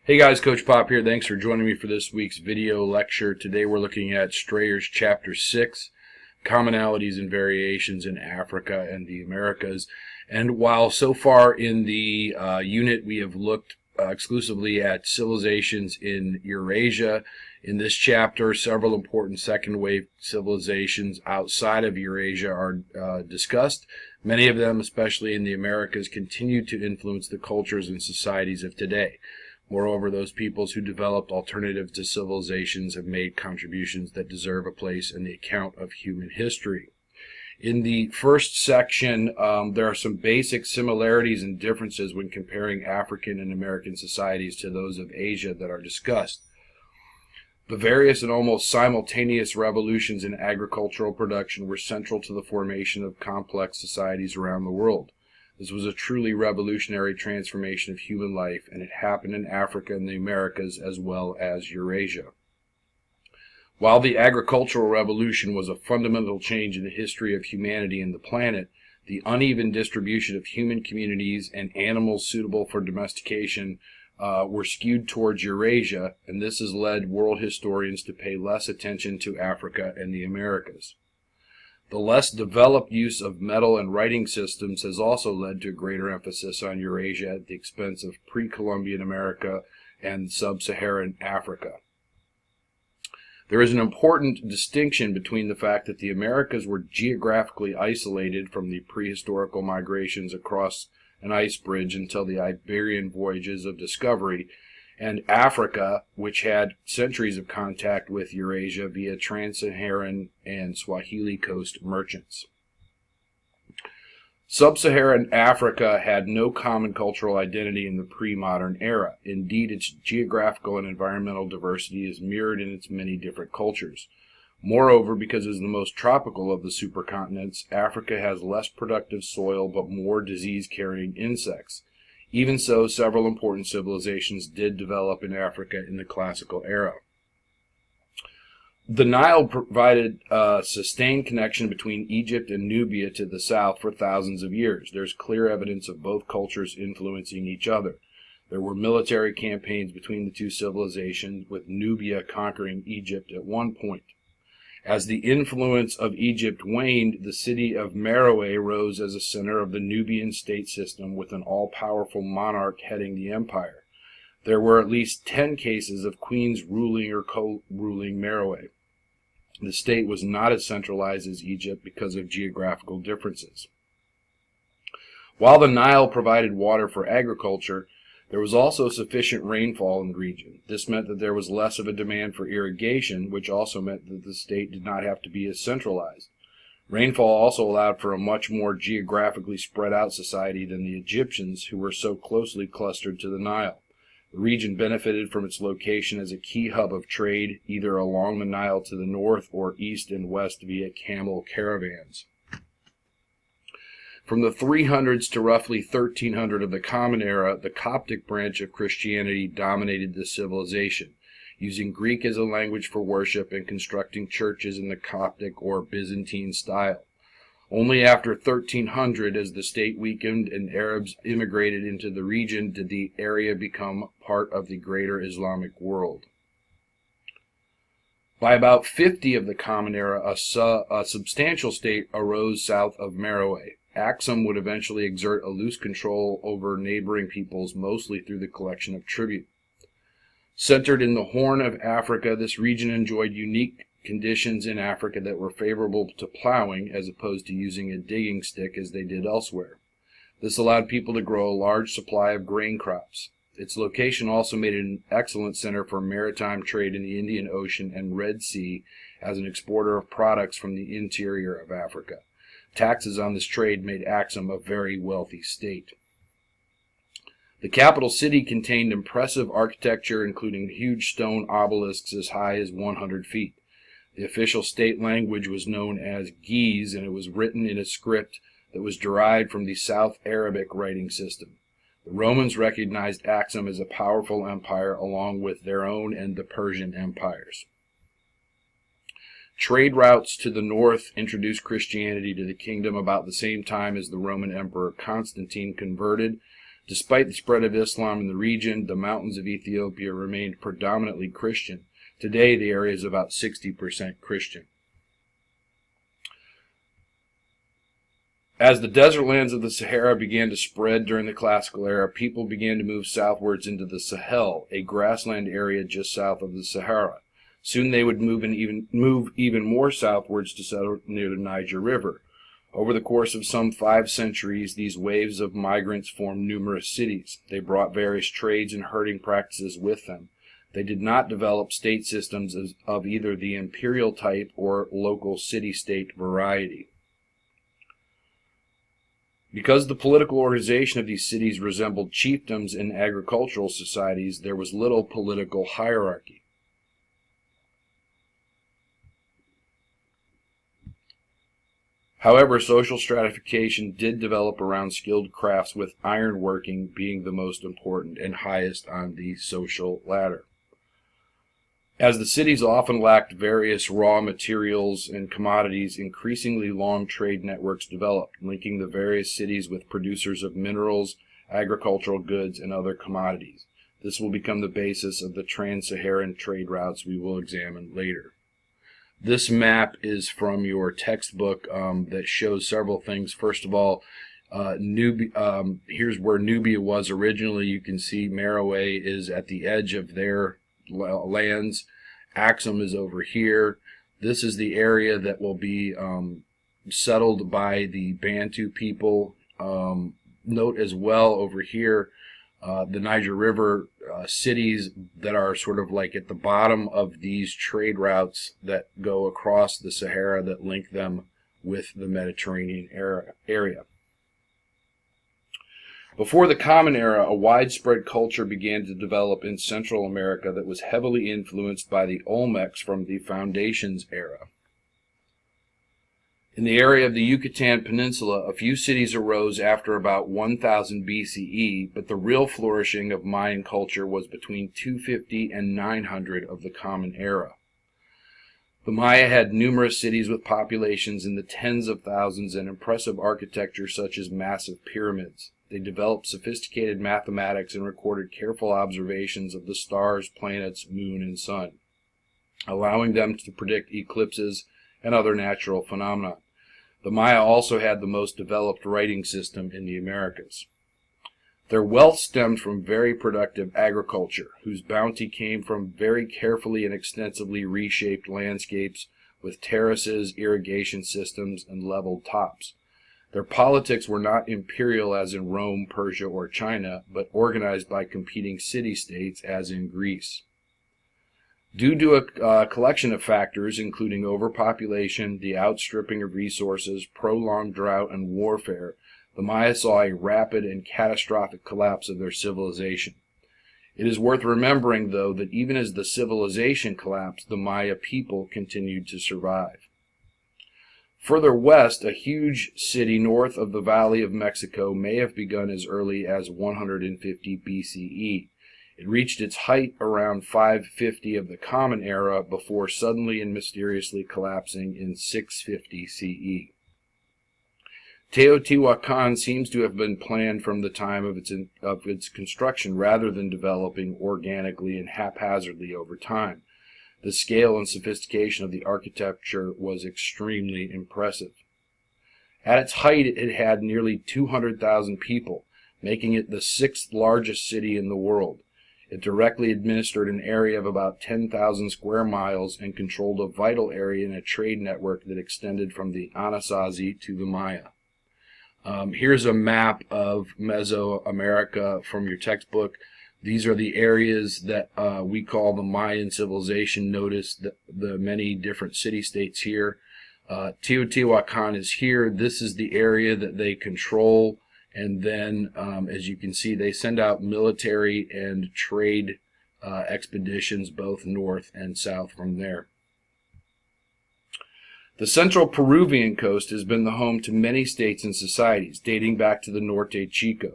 Hey guys, Coach Pop here. Thanks for joining me for this week's video lecture. Today we're looking at Strayer's Chapter 6, Commonalities and Variations in Africa and the Americas. And while so far in the unit we have looked exclusively at civilizations in Eurasia, in this chapter several important second wave civilizations outside of Eurasia are discussed. Many of them, especially in the Americas, continue to influence the cultures and societies of today. Moreover, those peoples who developed alternatives to civilizations have made contributions that deserve a place in the account of human history. In the first section, there are some basic similarities and differences when comparing African and American societies to those of Asia that are discussed. The various and almost simultaneous revolutions in agricultural production were central to the formation of complex societies around the world. This was a truly revolutionary transformation of human life, and it happened in Africa and the Americas as well as Eurasia. While the agricultural revolution was a fundamental change in the history of humanity and the planet, the uneven distribution of human communities and animals suitable for domestication were skewed towards Eurasia, and this has led world historians to pay less attention to Africa and the Americas. The less developed use of metal and writing systems has also led to a greater emphasis on Eurasia at the expense of pre-Columbian America and sub-Saharan Africa. There is an important distinction between the fact that the Americas were geographically isolated from the prehistorical migrations across an ice bridge until the Iberian voyages of discovery, and Africa, which had centuries of contact with Eurasia via trans-Saharan and Swahili coast merchants. Sub-Saharan Africa had no common cultural identity in the pre-modern era. Indeed, its geographical and environmental diversity is mirrored in its many different cultures. Moreover, because it is the most tropical of the supercontinents, Africa has less productive soil but more disease-carrying insects. Even so, several important civilizations did develop in Africa in the classical era. The Nile provided a sustained connection between Egypt and Nubia to the south for thousands of years. There's clear evidence of both cultures influencing each other. There were military campaigns between the two civilizations, with Nubia conquering Egypt at one point. As the influence of Egypt waned, the city of Meroe rose as a center of the Nubian state system, with an all-powerful monarch heading the empire. There were at least 10 cases of queens ruling or co-ruling Meroe. The state was not as centralized as Egypt because of geographical differences. While the Nile provided water for agriculture, there was also sufficient rainfall in the region. This meant that there was less of a demand for irrigation, which also meant that the state did not have to be as centralized. Rainfall also allowed for a much more geographically spread out society than the Egyptians, who were so closely clustered to the Nile. The region benefited from its location as a key hub of trade, either along the Nile to the north or east and west via camel caravans. From the 300s to roughly 1300 of the Common Era, the Coptic branch of Christianity dominated the civilization, using Greek as a language for worship and constructing churches in the Coptic or Byzantine style. Only after 1300, as the state weakened and Arabs immigrated into the region, did the area become part of the greater Islamic world. By about 50 of the Common Era, a substantial state arose south of Meroe. Axum would eventually exert a loose control over neighboring peoples, mostly through the collection of tribute. Centered in the Horn of Africa, this region enjoyed unique conditions in Africa that were favorable to plowing as opposed to using a digging stick as they did elsewhere. This allowed people to grow a large supply of grain crops. Its location also made it an excellent center for maritime trade in the Indian Ocean and Red Sea as an exporter of products from the interior of Africa. Taxes on this trade made Axum a very wealthy state. The capital city contained impressive architecture, including huge stone obelisks as high as 100 feet. The official state language was known as Ge'ez, and it was written in a script that was derived from the South Arabic writing system. The Romans recognized Axum as a powerful empire along with their own and the Persian empires. Trade routes to the north introduced Christianity to the kingdom about the same time as the Roman Emperor Constantine converted Despite the spread of Islam in the region, the mountains of Ethiopia remained predominantly Christian. Today, the area is about 60% Christian. As the desert lands of the Sahara began to spread during the Classical era, people began to move southwards into the Sahel, a grassland area just south of the Sahara. Soon they would move even more southwards to settle near the Niger River. Over the course of some 5 centuries, these waves of migrants formed numerous cities. They brought various trades and herding practices with them. They did not develop state systems of either the imperial type or local city-state variety. Because the political organization of these cities resembled chiefdoms and agricultural societies, there was little political hierarchy. However, social stratification did develop around skilled crafts, with ironworking being the most important and highest on the social ladder. As the cities often lacked various raw materials and commodities, increasingly long trade networks developed, linking the various cities with producers of minerals, agricultural goods, and other commodities. This will become the basis of the trans-Saharan trade routes we will examine later. This map is from your textbook that shows several things. First of all, here's where Nubia was originally. You can see Meroe is at the edge of their lands. Axum is over here. This is the area that will be settled by the Bantu people. Note as well over here the Niger River cities that are sort of like at the bottom of these trade routes that go across the Sahara that link them with the Mediterranean area. Before the Common Era, a widespread culture began to develop in Central America that was heavily influenced by the Olmecs from the Foundations era. In the area of the Yucatan Peninsula, a few cities arose after about 1000 BCE, but the real flourishing of Mayan culture was between 250 and 900 of the Common Era. The Maya had numerous cities with populations in the tens of thousands and impressive architecture such as massive pyramids. They developed sophisticated mathematics and recorded careful observations of the stars, planets, moon, and sun, allowing them to predict eclipses and other natural phenomena. The Maya also had the most developed writing system in the Americas. Their wealth stemmed from very productive agriculture, whose bounty came from very carefully and extensively reshaped landscapes with terraces, irrigation systems, and leveled tops. Their politics were not imperial as in Rome, Persia, or China, but organized by competing city-states as in Greece. Due to a collection of factors, including overpopulation, the outstripping of resources, prolonged drought, and warfare, the Maya saw a rapid and catastrophic collapse of their civilization. It is worth remembering, though, that even as the civilization collapsed, the Maya people continued to survive. Further west, a huge city north of the Valley of Mexico may have begun as early as 150 BCE. It reached its height around 550 of the Common Era before suddenly and mysteriously collapsing in 650 CE. Teotihuacan seems to have been planned from the time of its construction rather than developing organically and haphazardly over time. The scale and sophistication of the architecture was extremely impressive. At its height, it had nearly 200,000 people, making it the 6th largest city in the world. It directly administered an area of about 10,000 square miles and controlled a vital area in a trade network that extended from the Anasazi to the Maya. Here's a map of Mesoamerica from your textbook. These are the areas that we call the Mayan civilization. Notice the many different city-states here. Teotihuacan is here. This is the area that they control. And then, as you can see, they send out military and trade expeditions both north and south from there. The central Peruvian coast has been the home to many states and societies, dating back to the Norte Chico.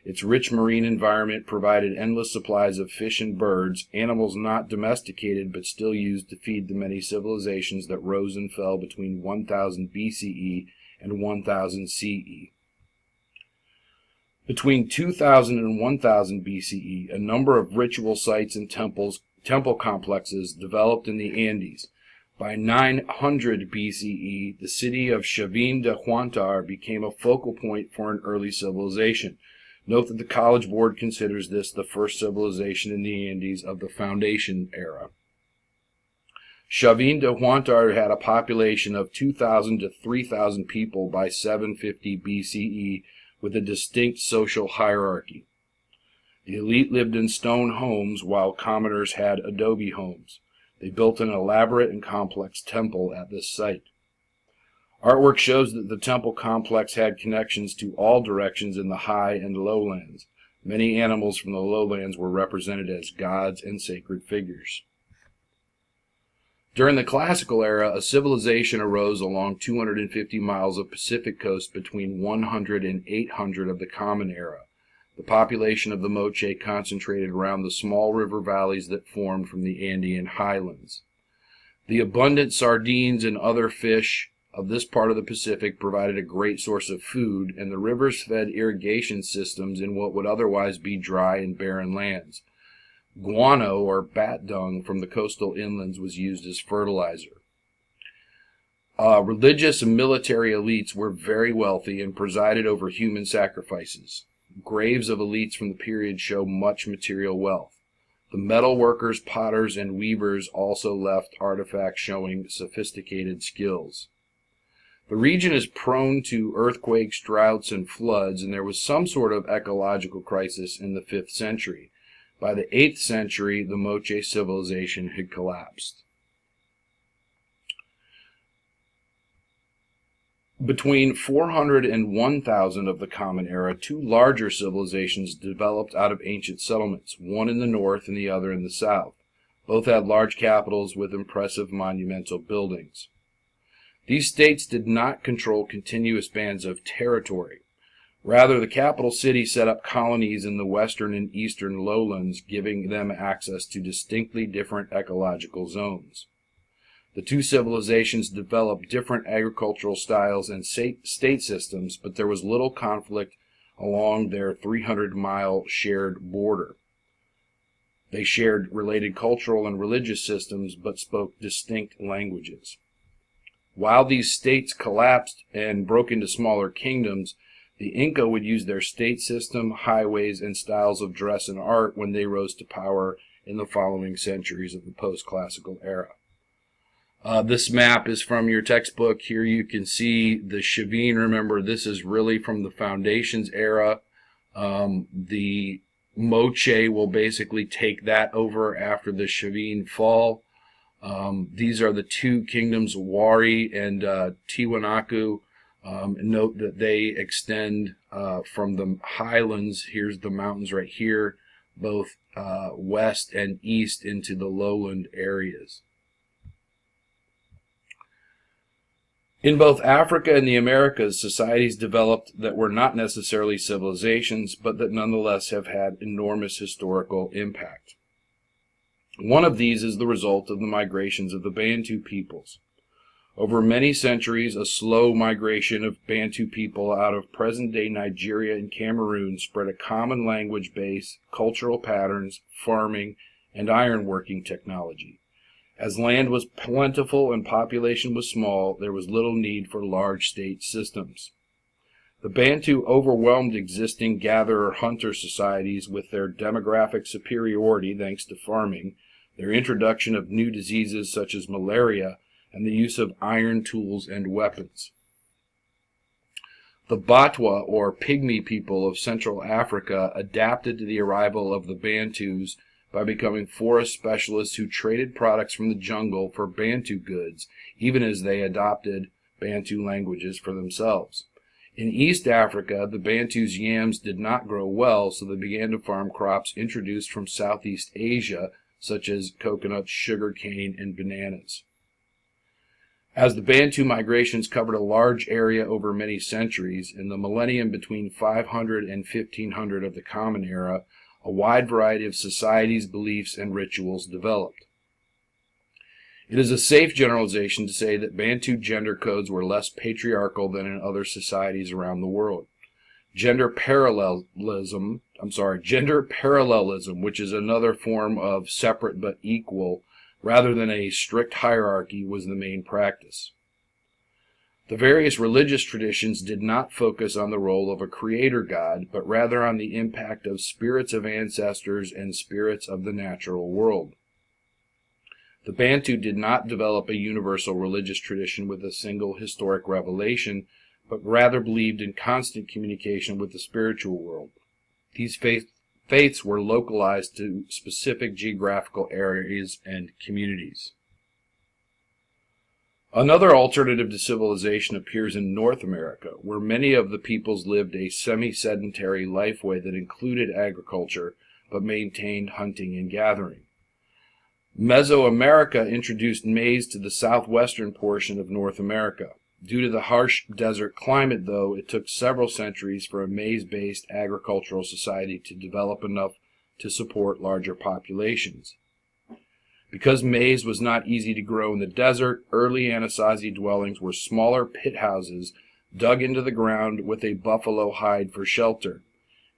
Its rich marine environment provided endless supplies of fish and birds, animals not domesticated but still used to feed the many civilizations that rose and fell between 1000 BCE and 1000 CE. Between 2000 and 1000 BCE, a number of ritual sites and temple complexes developed in the Andes. By 900 BCE, the city of Chavin de Huantar became a focal point for an early civilization. Note that the College Board considers this the first civilization in the Andes of the Foundation era. Chavin de Huantar had a population of 2,000 to 3,000 people by 750 BCE with a distinct social hierarchy. The elite lived in stone homes while commoners had adobe homes. They built an elaborate and complex temple at this site. Artwork shows that the temple complex had connections to all directions in the high and lowlands. Many animals from the lowlands were represented as gods and sacred figures. During the Classical era, a civilization arose along 250 miles of Pacific coast between 100 and 800 of the Common Era. The population of the Moche concentrated around the small river valleys that formed from the Andean highlands. The abundant sardines and other fish of this part of the Pacific provided a great source of food, and the rivers fed irrigation systems in what would otherwise be dry and barren lands. Guano, or bat dung, from the coastal inlands was used as fertilizer. Religious and military elites were very wealthy and presided over human sacrifices. Graves of elites from the period show much material wealth. The metal workers, potters, and weavers also left artifacts showing sophisticated skills. The region is prone to earthquakes, droughts, and floods, and there was some sort of ecological crisis in the 5th century. By the 8th century, the Moche civilization had collapsed. Between 400 and 1000 of the Common Era, two larger civilizations developed out of ancient settlements, one in the north and the other in the south. Both had large capitals with impressive monumental buildings. These states did not control continuous bands of territory. Rather, the capital city set up colonies in the western and eastern lowlands, giving them access to distinctly different ecological zones. The two civilizations developed different agricultural styles and state systems, but there was little conflict along their 300-mile shared border. They shared related cultural and religious systems, but spoke distinct languages. While these states collapsed and broke into smaller kingdoms, the Inca would use their state system, highways, and styles of dress and art when they rose to power in the following centuries of the post-classical era. This map is from your textbook. Here you can see the Chavin. Remember, this is really from the Foundations era. The Moche will basically take that over after the Chavin fall. These are the two kingdoms, Wari and Tiwanaku. Note that they extend from the highlands, here's the mountains right here, both west and east into the lowland areas. In both Africa and the Americas, societies developed that were not necessarily civilizations, but that nonetheless have had enormous historical impact. One of these is the result of the migrations of the Bantu peoples. Over many centuries, a slow migration of Bantu people out of present-day Nigeria and Cameroon spread a common language base, cultural patterns, farming, and ironworking technology. As land was plentiful and population was small, there was little need for large state systems. The Bantu overwhelmed existing gatherer-hunter societies with their demographic superiority thanks to farming, their introduction of new diseases such as malaria, and the use of iron tools and weapons. The Batwa, or Pygmy people of Central Africa, adapted to the arrival of the Bantus by becoming forest specialists who traded products from the jungle for Bantu goods, even as they adopted Bantu languages for themselves. In East Africa, the Bantus' yams did not grow well, so they began to farm crops introduced from Southeast Asia, such as coconuts, sugar cane, and bananas. As the Bantu migrations covered a large area over many centuries, in the millennium between 500 and 1500 of the Common Era, a wide variety of societies, beliefs, and rituals developed. It is a safe generalization to say that Bantu gender codes were less patriarchal than in other societies around the world. gender parallelism, which is another form of separate but equal, rather than a strict hierarchy, was the main practice. The various religious traditions did not focus on the role of a creator god, but rather on the impact of spirits of ancestors and spirits of the natural world. The Bantu did not develop a universal religious tradition with a single historic revelation, but rather believed in constant communication with the spiritual world. These faiths were localized to specific geographical areas and communities. Another alternative to civilization appears in North America, where many of the peoples lived a semi-sedentary lifeway that included agriculture, but maintained hunting and gathering. Mesoamerica introduced maize to the southwestern portion of North America. Due to the harsh desert climate, though, it took several centuries for a maize-based agricultural society to develop enough to support larger populations. Because maize was not easy to grow in the desert, early Anasazi dwellings were smaller pit houses dug into the ground with a buffalo hide for shelter.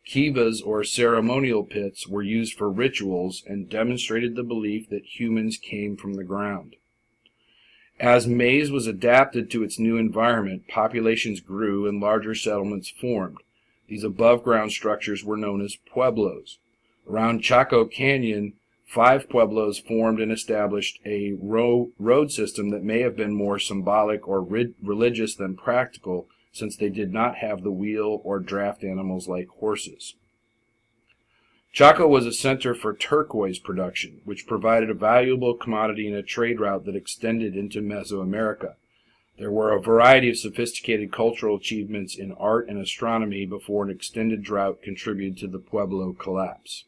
Kivas, or ceremonial pits, were used for rituals and demonstrated the belief that humans came from the ground. As maize was adapted to its new environment, populations grew and larger settlements formed. These above-ground structures were known as pueblos. Around Chaco Canyon, 5 pueblos formed and established a road system that may have been more symbolic or religious than practical, since they did not have the wheel or draft animals like horses. Chaco was a center for turquoise production, which provided a valuable commodity in a trade route that extended into Mesoamerica. There were a variety of sophisticated cultural achievements in art and astronomy before an extended drought contributed to the Pueblo collapse.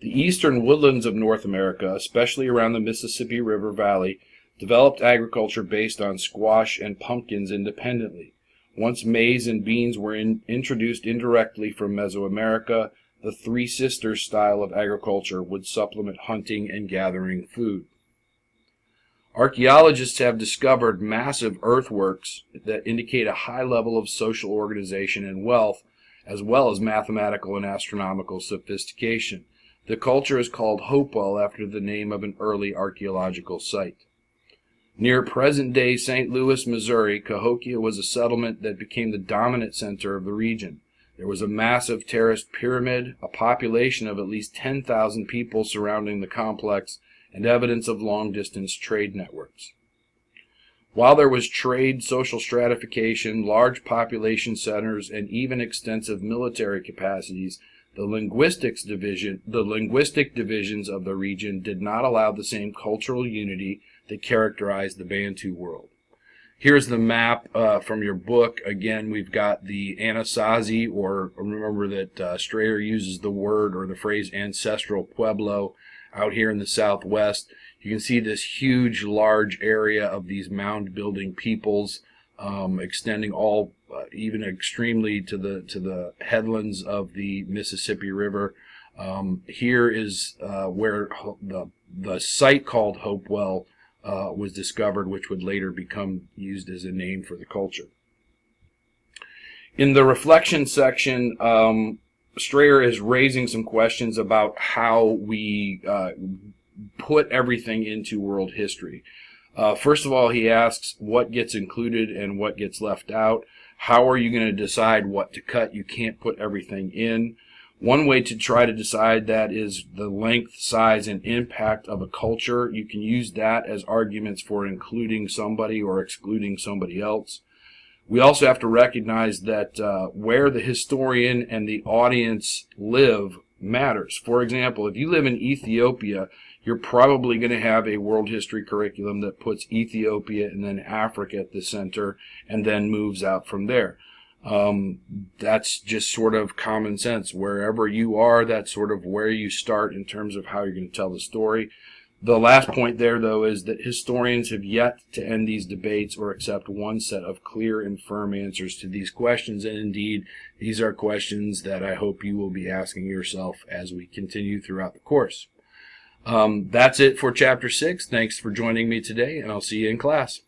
The eastern woodlands of North America, especially around the Mississippi River Valley, developed agriculture based on squash and pumpkins independently. Once maize and beans were introduced indirectly from Mesoamerica, the Three Sisters style of agriculture would supplement hunting and gathering food. Archaeologists have discovered massive earthworks that indicate a high level of social organization and wealth, as well as mathematical and astronomical sophistication. The culture is called Hopewell after the name of an early archaeological site. Near present-day St. Louis, Missouri, Cahokia was a settlement that became the dominant center of the region. There was a massive terraced pyramid, a population of at least 10,000 people surrounding the complex, and evidence of long-distance trade networks. While there was trade, social stratification, large population centers, and even extensive military capacities, the linguistic divisions of the region did not allow the same cultural unity that characterized the Bantu world. Here's the map from your book. Again, we've got the Anasazi, or remember that Strayer uses the word or the phrase ancestral pueblo out here in the southwest. You can see this huge, large area of these mound-building peoples extending all, even extremely to the headlands of the Mississippi River. Here is where the site called Hopewell was discovered, which would later become used as a name for the culture. In the reflection section, Strayer is raising some questions about how we put everything into world history. First of all, he asks what gets included and what gets left out. How are you going to decide what to cut? You can't put everything in. One way to try to decide that is the length, size, and impact of a culture. You can use that as arguments for including somebody or excluding somebody else. We also have to recognize that where the historian and the audience live matters. For example, if you live in Ethiopia, you're probably going to have a world history curriculum that puts Ethiopia and then Africa at the center and then moves out from there. That's just sort of common sense. Wherever you are, that's sort of where you start in terms of how you're going to tell the story. The last point there, though, is that historians have yet to end these debates or accept one set of clear and firm answers to these questions. And indeed, these are questions that I hope you will be asking yourself as we continue throughout the course. That's it for Chapter 6. Thanks for joining me today, and I'll see you in class.